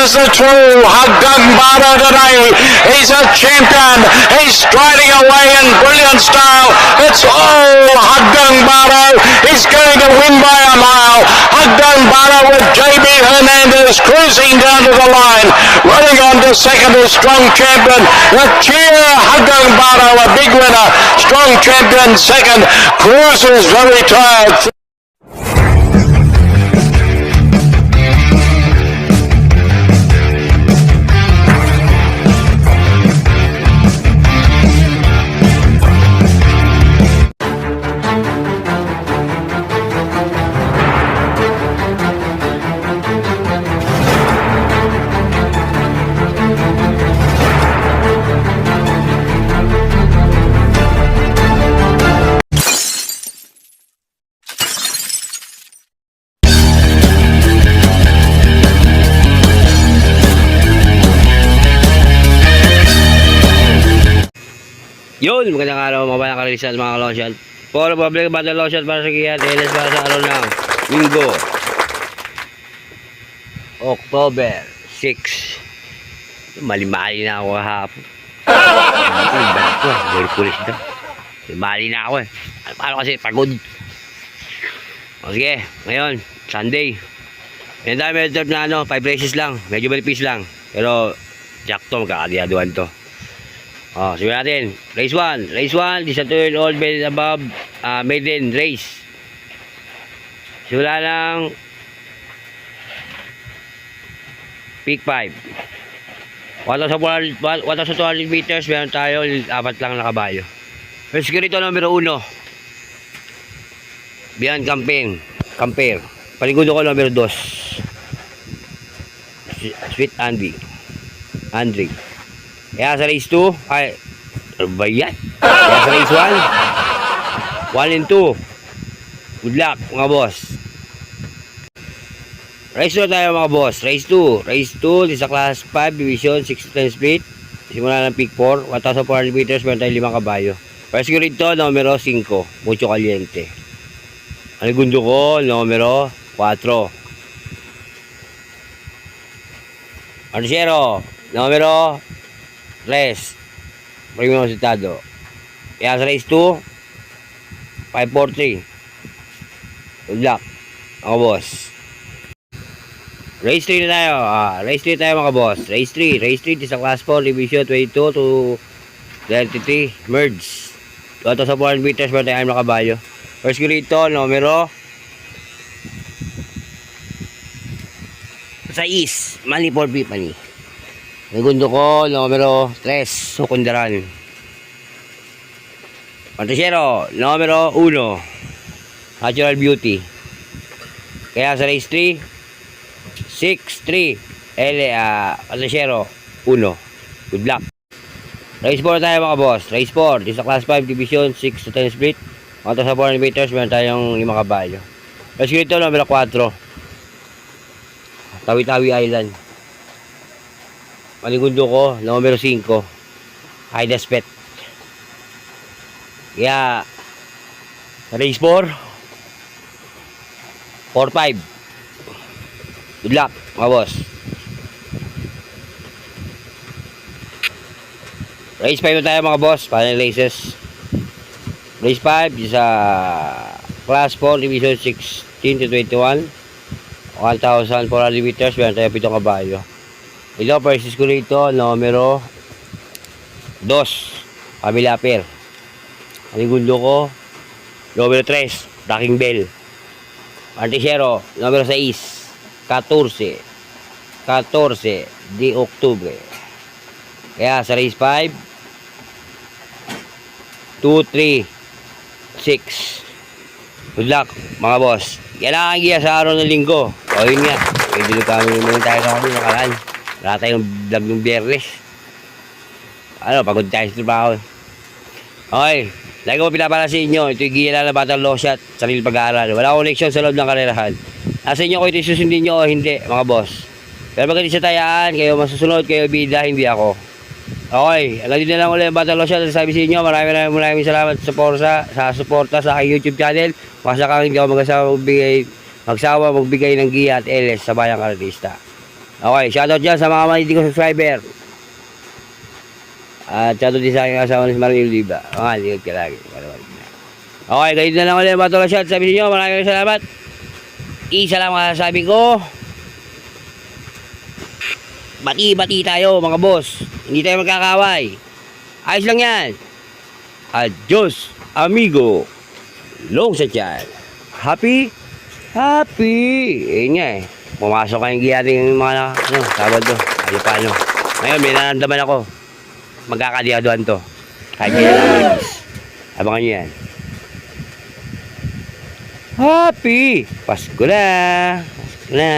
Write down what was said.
is the true Haggang Baro today. He's a champion. He's striding away in brilliant style. It's all Haggang Baro. He's going to win by a mile. Haggang Baro with JB Hernandez cruising down to the line. Running on to second is Strong Champion. The cheer Haggang Baro, a big winner. Strong Champion second. Cruiser's very tired. Yun, magandang araw mga bayang karilisan mga kalosyan. Puro public battle lotion para sa Kiat LS para sa araw ng Linggo, October 6. Mali-mali na ako kahapon. Merkulis daw. Mali na ako eh. Paano kasi pagod. O sige, ngayon, Sunday. Ngayon tayo may reserve na 5 races lang. Medyo malipis lang. Pero, jackto, magkakadiaduan to. Sabi natin, race 1, this is a 2-year-old maiden above maiden race. Simula ng peak 5. 1,200 meters, meron tayo 4 lang na kabayo. First rito numero 1. Beyond Camper. Paligudo ko numero 2. Sweet Andre. Kaya sa race 2, ay, ano ba yan? Kaya sa race 1 and 2. Good luck mga boss. Race 2 tayo mga boss. Race 2, this is a class 5 division 6-10 split. Simula ng peak 4, 1,400 meters, meron tayo 5 kabayo. First grade to, numero 5, Mucho Caliente. Ang gundo ko, numero 4. Arcero, numero 3. Premium Citado. Kaya sa race 2, 543. Good luck mga boss. Race 3 na tayo. Race 3 tayo mga boss. Race 3 is a class 4 division 22 to 33 merge. 2,400 meters, meron tayo 6 na kabayo. First grade to, numero 6, Money for Bipani. Nagundo ko, numero 3, Sukundaran. Pantasero, numero 1, Natural Beauty. Kaya sa race 3, 6-3, Pantasero, 1. Good luck. Race 4 tayo mga boss. Race 4, this is a class 5 division 6-10 split. 1,400 meters, meron tayong 5 kabayo. Race dito, numero 4, Tawi-Tawi Island. Maligundo ko, numero 5, Haidas Pet. Kaya, race 4, 4-5. Good luck, mga boss. Race 5 tayo mga boss, final races. Race 5 is a class 4, division 16 to 21. 1,400 meters, meron tayo 7 kabayo. Ilo, versus ko rito, numero 2, Camila Per. Ang gundo ko, numero 3, Rocking Bell. Antisero, numero 6, 14 de Octubre. Kaya sa race 5, 2, 3, 6. Good luck mga boss. Yan lang ang giya sa araw ng Linggo. O yun nga, pwede nyo kami naman tayo kami nakaraan. Wala tayong vlog ng Biyernes. Pagod tayo sa trabaho. Okay, lagi ko pinapala sa inyo. Ito yung giya lang na battle law shot, sarili pag-aaral. Wala akong leksyon sa loob ng karerahan. Nasa inyo ko ito susundin nyo o hindi, mga boss. Pero pagdating sa tayaan, kayo masusunod, kayo bida, hindi ako. Okay, hanggang dito na lang ulit ang battle law shot. Sabi sa inyo, maraming salamat sa suporta sa aking YouTube channel. Masakang hindi ako magsawa magbigay ng giya at LS sa bayang karalista. Okay, shoutout dyan sa mga maniti ko subscriber. At shoutout din sa aking asawa ni Marie Oliva. Ligat ka lagi. Okay, kayo na lang ulit mga tol shot. Sabi niyo, maraming salamat. Isa lang masasabi ko. Bati-bati tayo mga boss. Hindi tayo magkakaway. Ayos lang yan. Adios, amigo. Long sa tiyan. Happy? Happy. Eh nga eh. Pumasok kayong giyating mga Sabado. Ano pa ano. Ngayon, may nanamdaman ako. Magkakadiaduan to. Kahit kaya lang maligis. Abangan nyo yan. Happy! Pasko na! Pasko na!